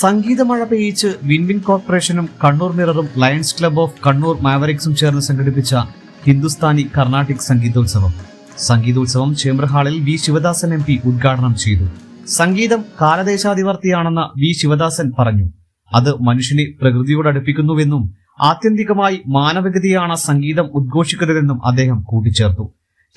സംഗീതമഴ പെയ്യിച്ച് വിൻവിൻ കോർപ്പറേഷനും കണ്ണൂർ മിററും ലയൺസ് ക്ലബ് ഓഫ് കണ്ണൂർ മാവറിക്സും ചേർന്ന് സംഘടിപ്പിച്ച ഹിന്ദുസ്ഥാനി കർണാട്ടിക് സംഗീതോത്സവം ചേംബർ ഹാളിൽ വി ശിവദാസൻ MP ഉദ്ഘാടനം ചെയ്തു. സംഗീതം കാലദേശാധിവർത്തിയാണെന്ന് വി ശിവദാസൻ പറഞ്ഞു. അത് മനുഷ്യനെ പ്രകൃതിയോട് അടുപ്പിക്കുന്നുവെന്നും ആത്യന്തികമായി മാനവികതയാണ് സംഗീതം ഉദ്ഘോഷിക്കുന്നതെന്നും അദ്ദേഹം കൂട്ടിച്ചേർത്തു.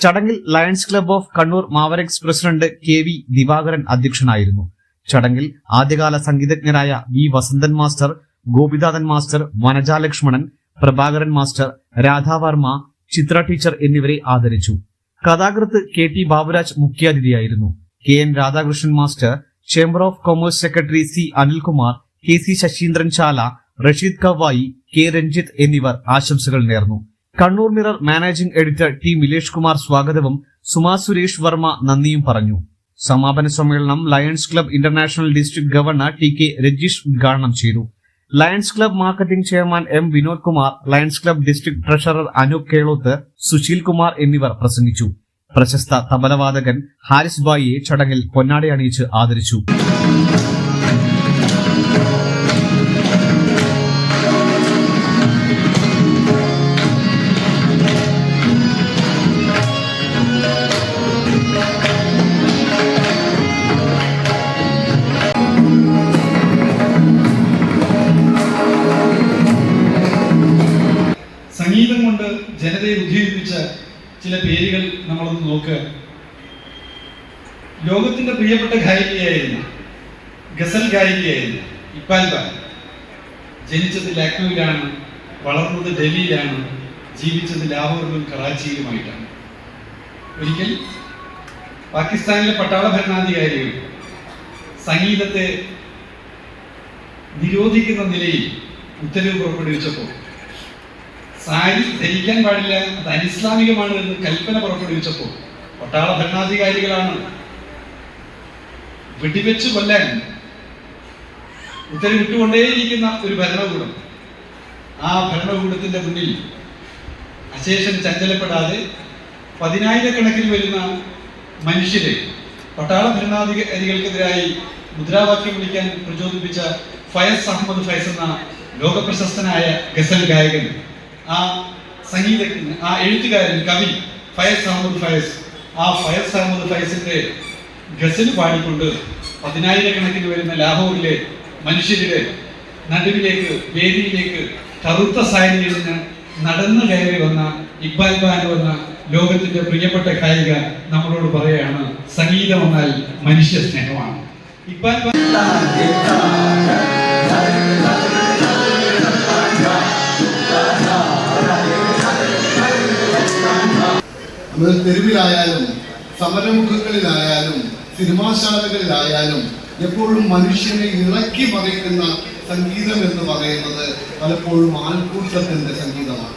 ചടങ്ങിൽ Lions Club of Kannur Mavericks president KV Divakaran അധ്യക്ഷനായിരുന്നു. ചടങ്ങിൽ ആദ്യകാല സംഗീതജ്ഞരായ V Vasanthan master, Gopinathan master, Vanaja Lakshmanan, Prabhakaran master, Radhavarma, Chitra teacher എന്നിവരെ ആദരിച്ചു. കഥാകൃത്ത് KT ബാബുരാജ് മുഖ്യാതിഥിയായിരുന്നു. KN Radhakrishnan master, chamber of commerce secretary C Anilkumar, KC Saseendran Chala, Rasheed Kavayi, K Ranjith എന്നിവർ ആശംസകൾ നേർന്നു. Kannur Mirror managing editor T Milesh Kumar സ്വാഗതവും സുമാ സുരേഷ് വർമ്മ നന്ദിയും പറഞ്ഞു. സമാപന സമ്മേളനം Lions club international district governor TK Rajeesh ഉദ്ഘാടനം ചെയ്തു. Lions club marketing chairman M Vinod Kumar, lions club district treasurer Anoop Keloth, Sushil Kumar എന്നിവർ പ്രസംഗിച്ചു. പ്രശസ്ത തബലവാദകൻ ഹാരിസ് ബായിയെ ചടങ്ങിൽ പൊന്നാട അണിയിച്ച് ആദരിച്ചു. സംഗീതം കൊണ്ട് ജനതയെ ഉദ്ദീപിപ്പിച്ച ചില പേരുകൾ നമ്മളൊന്ന് നോക്കുക. ലോകത്തിന്റെ പ്രിയപ്പെട്ട ഗായികയായിരുന്നു, ഗസൽ ഗായികയായിരുന്നു ഇക്ബാൽ ബാൻ. ജനിച്ചത് ലക്നൌവിലാണ്, വളർന്നത് ഡൽഹിയിലാണ്, ജീവിച്ചത് ലാഹോറിലും കറാച്ചിയിലുമായിട്ടാണ്. ഒരിക്കൽ പാകിസ്ഥാനിലെ പട്ടാള ഭരണാധികാരികൾ സംഗീതത്തെ നിരോധിക്കുന്ന നിലയിൽ ഉത്തരവ് പുറപ്പെടുവിച്ചപ്പോൾ, സാരി ധരിക്കാൻ പാടില്ല, അത് അനിസ്ലാമികമാണ് എന്ന് കൽപ്പന പുറപ്പെടുവിച്ചപ്പോൾ പട്ടാള ഭരണാധികാരികളാണ് വെടിവെച്ച് കൊല്ലാൻ ഉത്തരവിട്ടുകൊണ്ടേയിരിക്കുന്ന ഒരു ഭരണകൂടം. ആ ഭരണകൂടത്തിന്റെ മുന്നിൽ അശേഷം ചഞ്ചലപ്പെടാതെ 10,000-കണക്കിന് വരുന്ന മനുഷ്യരെ പട്ടാള ഭരണാധികാരികൾക്കെതിരായി മുദ്രാവാക്യം വിളിക്കാൻ പ്രചോദിപ്പിച്ച ഫയസ് അഹമ്മദ് ഫൈസ് എന്ന ലോകപ്രശസ്തനായ ഗസൽ ഗായകൻ, ആ സംഗീതജ്ഞൻ, ആ എഴുത്തുകാരൻ, കവി ഫയസ് അഹമ്മദ് ഫൈസ്, ആ ഫയസ് അഹമ്മദ് ഫൈസിന്റെ ഗസൽ പാടിക്കൊണ്ട് 10,000-കണക്കിന് വരുന്ന ലാഹോറിലെ മനുഷ്യരുടെ നടുവിലേക്ക്, വേദിയിലേക്ക് കറുത്ത സാരിയിൽ നിന്ന് നടന്നു കയറി വന്ന ഇക്ബാൽ ബാൻ വന്ന ലോകത്തിന്റെ പ്രിയപ്പെട്ട ഗായിക നമ്മളോട് പറയാണ്, സംഗീതം എന്നാൽ മനുഷ്യ സ്നേഹമാണ്. ഇക്ബാൽ ബാൻ തെരുവിലായാലും സമരമുഖങ്ങളിലായാലും സിനിമാശാലകളിലായാലും എപ്പോഴും മനുഷ്യനെ ഇളക്കി മറിക്കുന്ന സംഗീതം എന്ന് പറയുന്നത് പലപ്പോഴും ആൾക്കൂട്ടത്തിന്റെ സംഗീതമാണ്.